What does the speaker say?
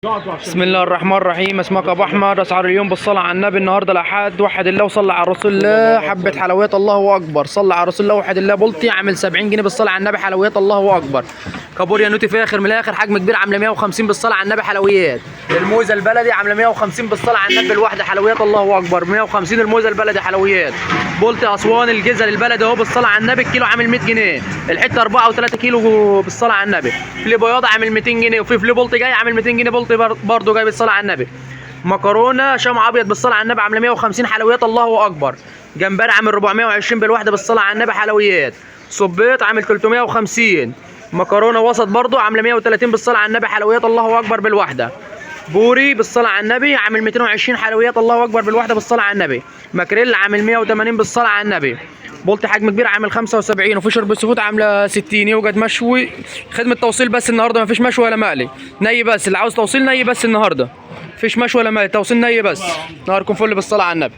بسم الله الرحمن الرحيم. اسمك ابو احمد. اسعار اليوم بالصلاه على النبي. النهارده الاحد، وحد الله وصلى على رسول الله. حبه حلويات الله اكبر. صلى على رسول الله. وحد الله بلطي عامل 70 جنيه بالصلاه على النبي. حلويات الله اكبر. كابوريا نوتي فاخر من الاخر، حجم كبير، عامله 150 بالصلاه على النبي. حلويات الموزه البلدي عامله 150 بالصلاه على النبي الواحده. حلويات الله اكبر 150 الموزه البلدي. حلويات بلطي اسوان الجزل البلدي اهو بالصلاه على النبي. الكيلو عامل 100 جنيه، الحته 4 و3 كيلو بالصلاه على النبي. فلي بياض عامل 200 جنيه، وفي فلي بلطي جاي عامل 200 جنيه. بلطي برضه جاي بالصلاه على النبي. مكرونه شمع ابيض بالصلاه على النبي عامله 150. حلويات الله اكبر. جمبري عامل 420 بالواحده بالصلاه على النبي. حلويات صبيط عامل 350. مكرونه وسط برضه عامله 130 بالصلاه على النبي. حلويات الله اكبر بالواحده. بوري بالصلاه على النبي عامل 220. حلويات الله اكبر بالواحده بالصلاه على النبي. ماكريل عامل 180 بالصلاه على النبي. بولت حجم كبير عامل 75. وفي شرب السفود عامله 60. يوجد مشوي خدمه توصيل بس النهارده، مفيش مشوي ولا مقلي، ني بس. اللي عاوز توصيل ني بس النهارده، مفيش مشوي ولا مقلي، توصيل ني بس. نهاركم فل بالصلاه على النبي.